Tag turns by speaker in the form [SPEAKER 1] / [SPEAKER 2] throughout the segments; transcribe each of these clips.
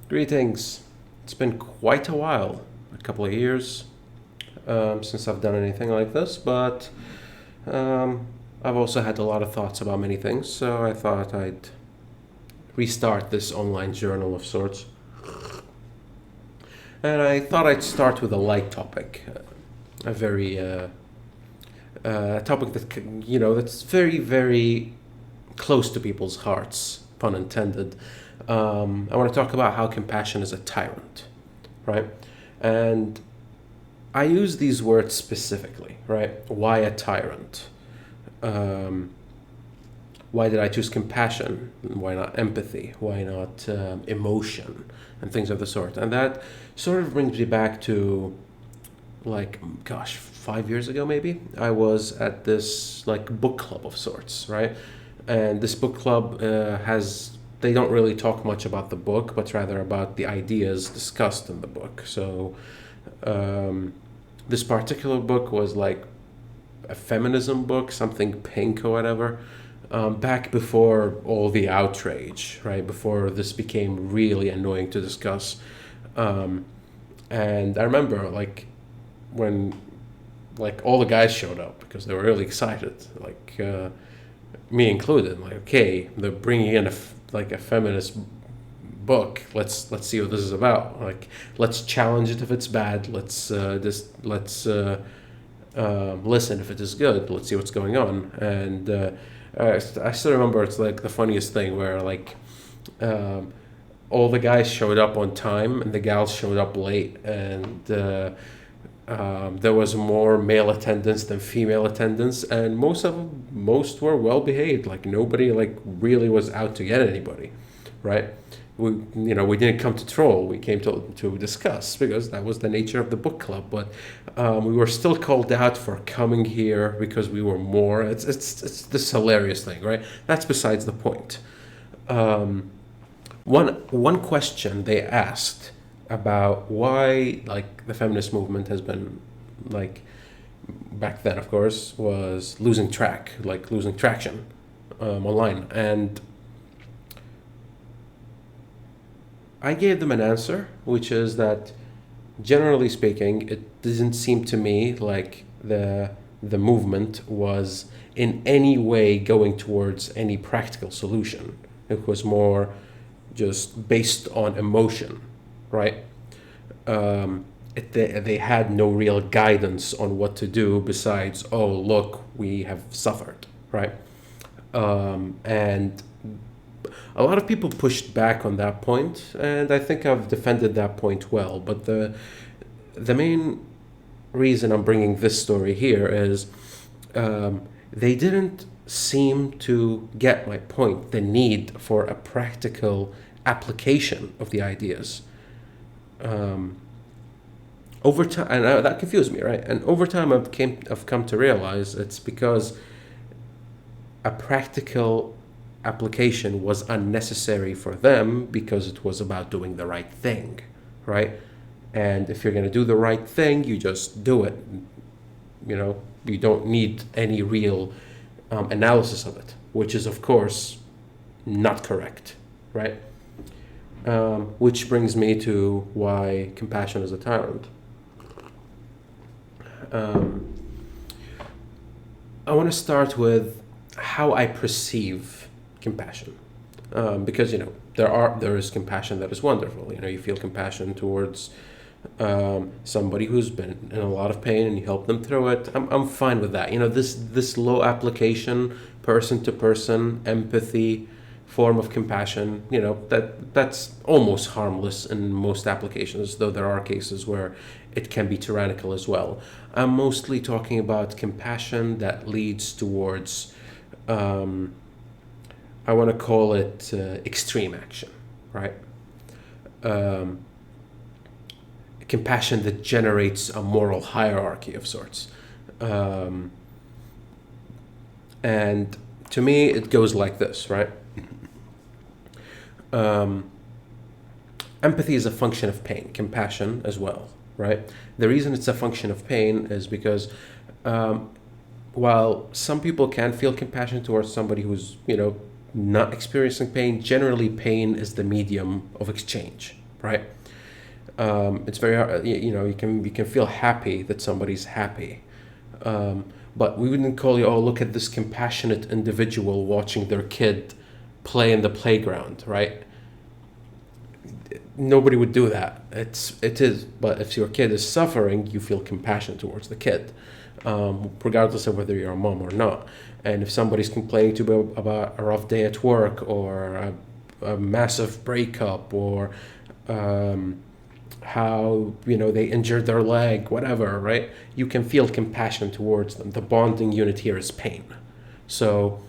[SPEAKER 1] Greetings. It's been quite a while, a couple of years, since I've done anything like this, but um, I've also had a lot of thoughts about many things, so I thought I'd restart this online journal of sorts. And I thought I'd start with a light topic, a very topic that that's very very close to people's hearts, pun intended. I want to talk about how compassion is a tyrant, right? And I use these words specifically, right? Why a tyrant? Um, why did I choose compassion? Why not empathy? Why not emotion and things of the sort? And that sort of brings me back to, like, gosh, 5 years ago maybe. I was at this like book club of sorts, right? And this book club has they don't really talk much about the book, but rather about the ideas discussed in the book. So um, this particular book was like a feminism book, something pink or whatever, back before all the outrage, right? Before this became really annoying to discuss. Um, and I remember when all the guys showed up because they were really excited, me included. Like, okay, they're bringing in a feminist book. Let's see what this is about. Like, let's challenge it if it's bad. Let's listen if it is good. Let's see what's going on. And I still remember it's like the funniest thing where um, all the guys showed up on time and the gals showed up late, and there was more male attendance than female attendance, and most were well behaved. Like, nobody really was out to get anybody, right? We didn't come to troll. We came to discuss because that was the nature of the book club. But we were still called out for coming here because we were more. It's this hilarious thing, right? That's besides the point. Um, one question they asked about why the feminist movement has been, like, back then, of course, was losing traction online. And I gave them an answer, which is that, generally speaking, it doesn't seem to me like the movement was in any way going towards any practical solution. It was more just based on emotion, right? They had no real guidance on what to do besides, oh, look, we have suffered, right? And a lot of people pushed back on that point, and I think I've defended that point well. But the main reason I'm bringing this story here is they didn't seem to get my point, the need for a practical application of the ideas. Over time, and that confused me, right? And over time, I've come to realize it's because a practical application was unnecessary for them because it was about doing the right thing, right? And if you're going to do the right thing, you just do it. You don't need any real analysis of it, which is, of course, not correct, right? Which brings me to why compassion is a tyrant. I want to start with how I perceive compassion, because there is compassion that is wonderful. You feel compassion towards somebody who's been in a lot of pain and you help them through it. I'm fine with that. This low application, person to person empathy form of compassion, that's almost harmless in most applications, though there are cases where it can be tyrannical as well. I'm mostly talking about compassion that leads towards, I want to call it extreme action, right? Um, Compassion that generates a moral hierarchy of sorts. Um, and to me, it goes like this, right? Um, Empathy is a function of pain, compassion as well, right? The reason it's a function of pain is because um, while some people can feel compassion towards somebody who's, not experiencing pain, generally pain is the medium of exchange, right? It's very hard, you can feel happy that somebody's happy. But we wouldn't call you, oh, look at this compassionate individual watching their kid play in the playground, right? Nobody would do that. It is, but if your kid is suffering, you feel compassion towards the kid, regardless of whether you're a mom or not. And if somebody's complaining to you about a rough day at work, or a massive breakup, or how they injured their leg, whatever, right? You can feel compassion towards them. The bonding unit here is pain. So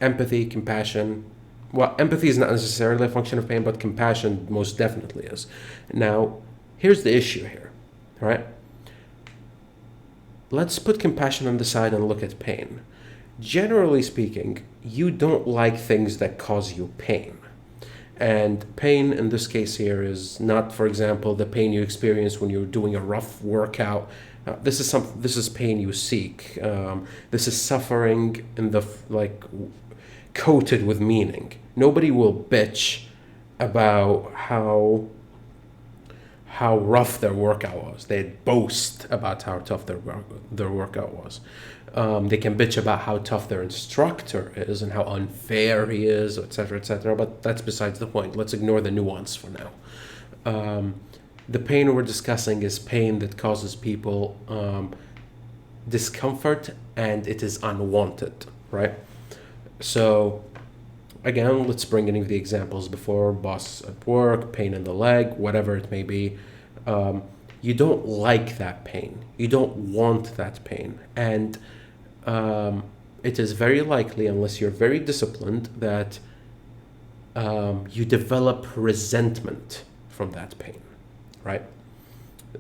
[SPEAKER 1] empathy, compassion. Well, empathy is not necessarily a function of pain, but compassion most definitely is. Now, here's the issue here, right? Let's put compassion on the side and look at pain. Generally speaking, you don't like things that cause you pain. And pain in this case here is not, for example, the pain you experience when you're doing a rough workout. This is pain you seek. This is suffering in the coated with meaning. Nobody will bitch about how rough their workout was. They boast about how tough their workout was. They can bitch about how tough their instructor is and how unfair he is, etc., etc. But that's besides the point. Let's ignore the nuance for now. The pain we're discussing is pain that causes people discomfort, and it is unwanted, right? So, again, let's bring any of the examples before: boss at work, pain in the leg, whatever it may be. You don't like that pain. You don't want that pain. And it is very likely, unless you're very disciplined, that you develop resentment from that pain, right?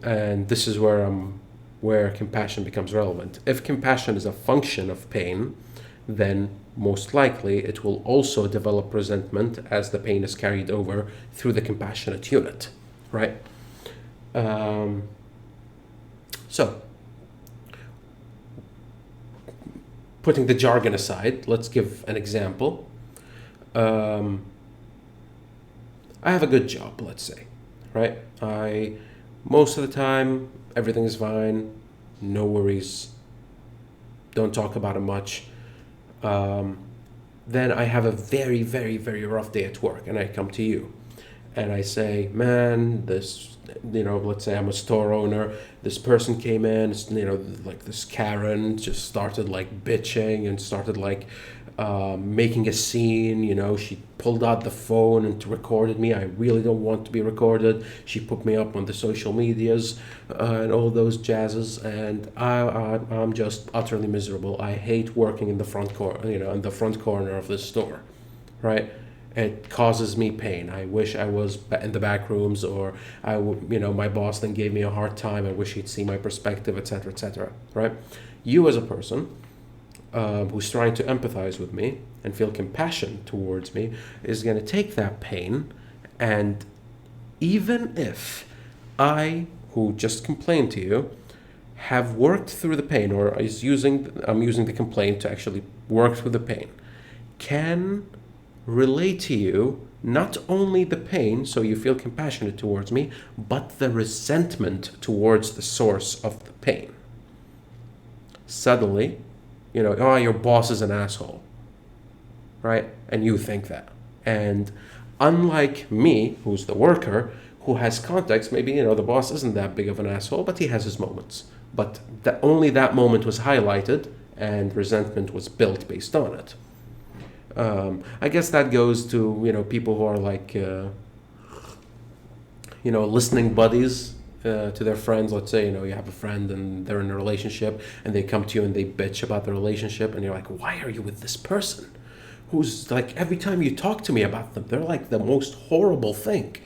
[SPEAKER 1] And this is where compassion becomes relevant. If compassion is a function of pain, then most likely it will also develop resentment as the pain is carried over through the compassionate unit, right? So, putting the jargon aside, let's give an example. I have a good job, let's say, right? Most of the time, everything is fine, no worries, don't talk about it much. Then I have a very, very, very rough day at work, and I come to you and I say, man, let's say I'm a store owner, this person came in, like this Karen just started like bitching and started like making a scene. She pulled out the phone and recorded me. I really don't want to be recorded. She put me up on the social medias and all those jazzes, and I'm just utterly miserable. I hate working in the front corner of the store, right? It causes me pain. I wish I was in the back rooms, or my boss then gave me a hard time. I wish he'd see my perspective, etc., etc., right? You as a person who's trying to empathize with me and feel compassion towards me is going to take that pain, and even if I, who just complained to you, have worked through the pain, or I'm using the complaint to actually work through the pain, can relate to you not only the pain, so you feel compassionate towards me, but the resentment towards the source of the pain. Suddenly, your boss is an asshole, right? And you think that. And unlike me, who's the worker, who has context, maybe, the boss isn't that big of an asshole, but he has his moments. But only that moment was highlighted, and resentment was built based on it. I guess that goes to, people who are like, listening buddies to their friends. Let's say, you have a friend and they're in a relationship and they come to you and they bitch about the relationship, and you're like, why are you with this person who's like, every time you talk to me about them, they're like the most horrible thing.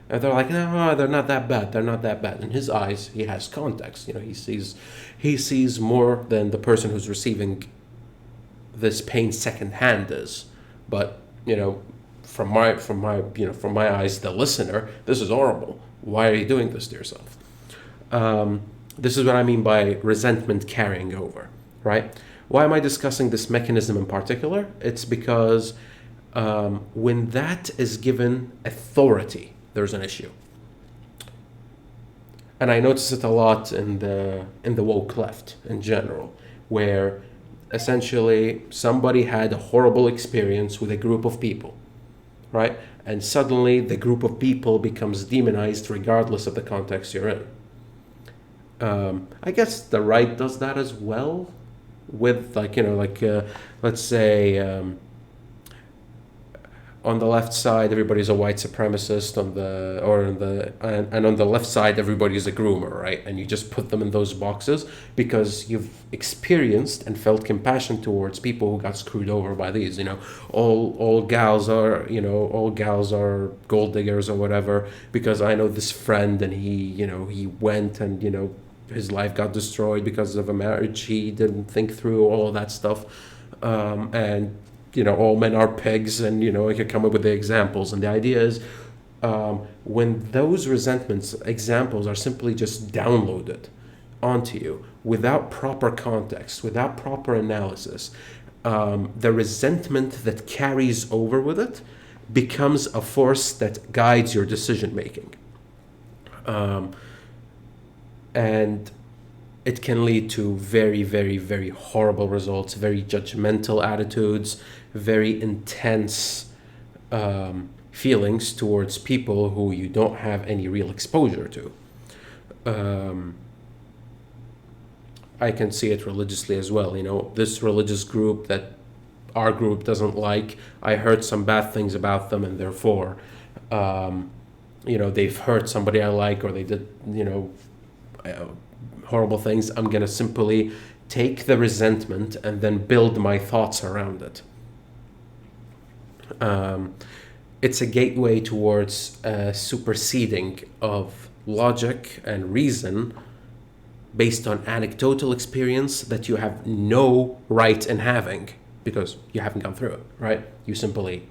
[SPEAKER 1] And they're like, no, they're not that bad. They're not that bad. In his eyes, he has context. He sees more than the person who's receiving this pain secondhand is. But from my eyes, the listener, this is horrible. Why are you doing this to yourself? This is what I mean by resentment carrying over, right? Why am I discussing this mechanism in particular? It's because When that is given authority, there's an issue. And I notice it a lot in the woke left in general, where essentially somebody had a horrible experience with a group of people, right? And suddenly the group of people becomes demonized regardless of the context you're in. I guess the right does that as well, with let's say on the left side everybody's a white supremacist, and on the left side everybody's a groomer, right? And you just put them in those boxes because you've experienced and felt compassion towards people who got screwed over by these. All gals are gold diggers or whatever, because I know this friend and he went and his life got destroyed because of a marriage he didn't think through, all of that stuff. And all men are pigs, and I could come up with the examples. And the idea is, when those resentments examples are simply just downloaded onto you without proper context, without proper analysis, the resentment that carries over with it becomes a force that guides your decision making. And it can lead to very, very, very horrible results, very judgmental attitudes, very intense feelings towards people who you don't have any real exposure to. I can see it religiously as well. This religious group that our group doesn't like, I heard some bad things about them, and therefore, they've hurt somebody I like, or they did, horrible things. I'm going to simply take the resentment and then build my thoughts around it. It's a gateway towards superseding of logic and reason based on anecdotal experience that you have no right in having because you haven't gone through it, right? You simply,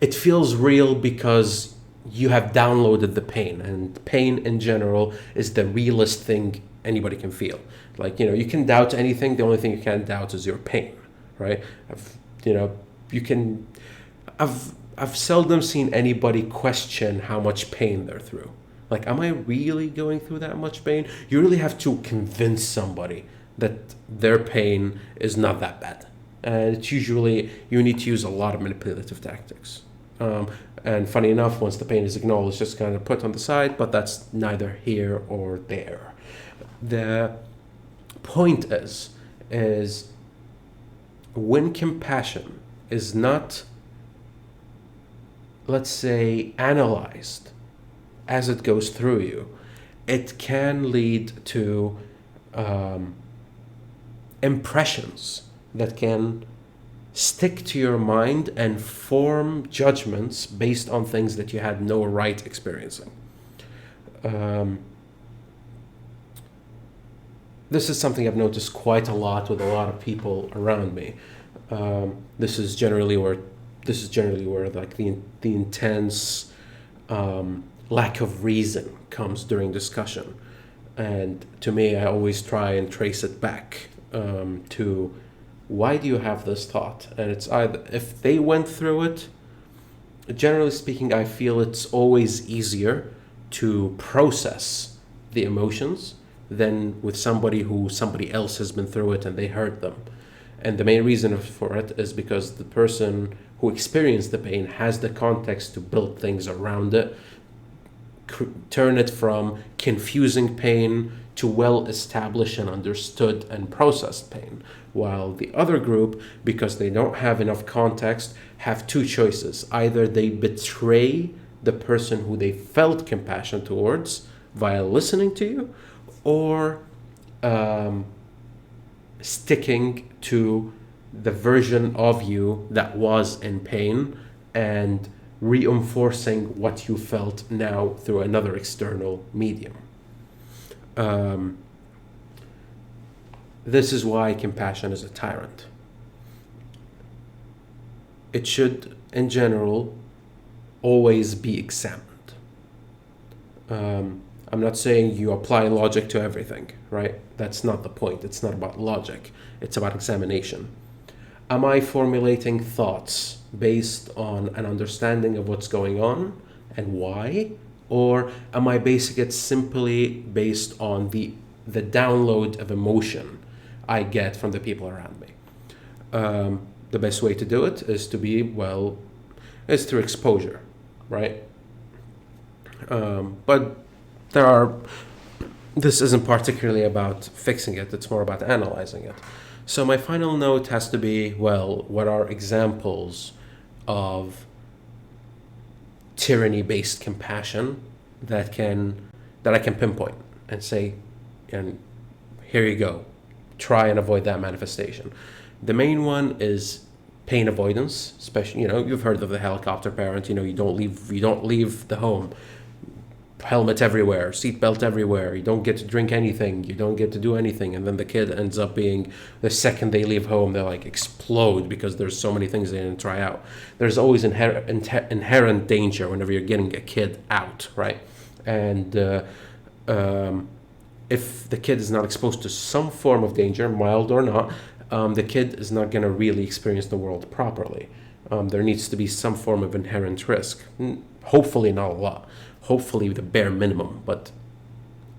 [SPEAKER 1] it feels real because you have downloaded the pain, and pain in general is the realest thing anybody can feel. You can doubt anything. The only thing you can't doubt is your pain, right? I've seldom seen anybody question how much pain they're through. Am I really going through that much pain? You really have to convince somebody that their pain is not that bad. And it's usually, you need to use a lot of manipulative tactics. And funny enough, once the pain is acknowledged, it's just kind of put on the side, but that's neither here or there. The point is when compassion is not, let's say, analyzed as it goes through you, it can lead to impressions that can stick to your mind and form judgments based on things that you had no right experiencing. This is something I've noticed quite a lot with a lot of people around me. This is generally where the intense lack of reason comes during discussion. And to me, I always try and trace it back to, why do you have this thought? And it's either, if they went through it, generally speaking, I feel it's always easier to process the emotions than with somebody else has been through it and they hurt them. And the main reason for it is because the person who experienced the pain has the context to build things around it, turn it from confusing pain to well-established and understood and processed pain. While the other group, because they don't have enough context, have two choices. Either they betray the person who they felt compassion towards via listening to you, or sticking to the version of you that was in pain and reinforcing what you felt now through another external medium. This is why compassion is a tyrant. It should, in general, always be examined. I'm not saying you apply logic to everything, right? That's not the point. It's not about logic. It's about examination. am I formulating thoughts based on an understanding of what's going on and why? Or am I basing it simply based on the download of emotion I get from the people around me? The best way to do it is is through exposure, right? But this isn't particularly about fixing it, it's more about analyzing it. So my final note has to be, what are examples of tyranny-based compassion that I can pinpoint and say, and here you go, try and avoid that manifestation. The main one is pain avoidance, especially, you've heard of the helicopter parent, you don't leave the home. Helmet everywhere, seatbelt everywhere, you don't get to drink anything, you don't get to do anything, and then the kid ends up being, the second they leave home, they like explode because there's so many things they didn't try out. There's always inherent danger whenever you're getting a kid out, right? And if the kid is not exposed to some form of danger, mild or not, the kid is not going to really experience the world properly. There needs to be some form of inherent risk. Hopefully not a lot. Hopefully the bare minimum, but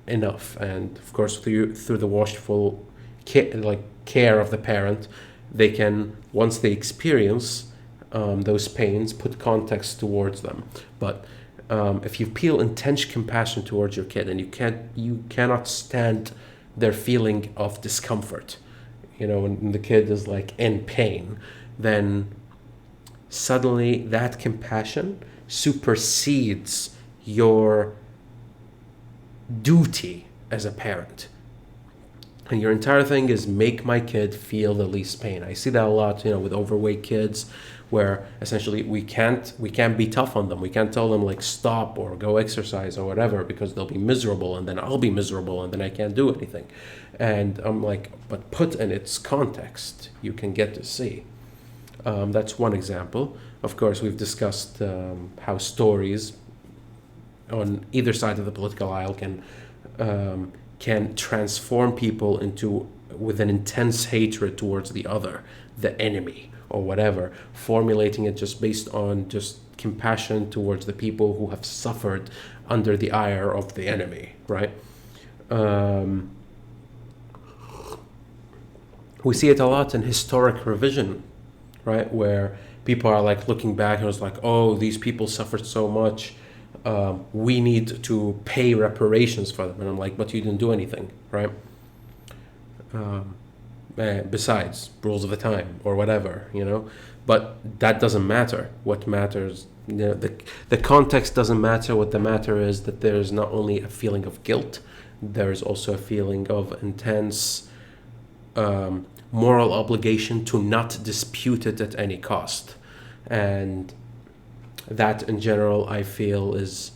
[SPEAKER 1] enough. And of course, through the watchful care of the parent, they can, once they experience those pains, put context towards them. But if you feel intense compassion towards your kid and you cannot stand their feeling of discomfort, when the kid is like in pain, then suddenly that compassion supersedes your duty as a parent. And your entire thing is make my kid feel the least pain. I see that a lot, with overweight kids, where essentially we can't be tough on them. We can't tell them like stop or go exercise or whatever, because they'll be miserable and then I'll be miserable and then I can't do anything. And I'm like, but put in its context, you can get to see. That's one example. Of course, we've discussed how stories on either side of the political aisle can transform people with an intense hatred towards the other, the enemy, or whatever, formulating it just based on just compassion towards the people who have suffered under the ire of the enemy, right? We see it a lot in historic revision, right, where people are like looking back and it's like, oh, these people suffered so much, we need to pay reparations for them. And I'm like, but you didn't do anything, right? Besides rules of the time or whatever, but that doesn't matter. What matters, the context doesn't matter. What the matter is that there's not only a feeling of guilt, there's also a feeling of intense moral obligation to not dispute it at any cost. And that in general, I feel, is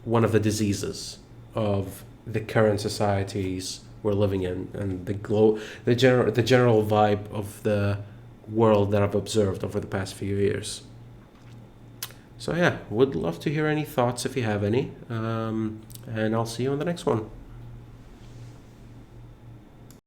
[SPEAKER 1] one of the diseases of the current societies we're living in, and the general vibe of the world that I've observed over the past few years. So yeah, would love to hear any thoughts if you have any, and I'll see you on the next one.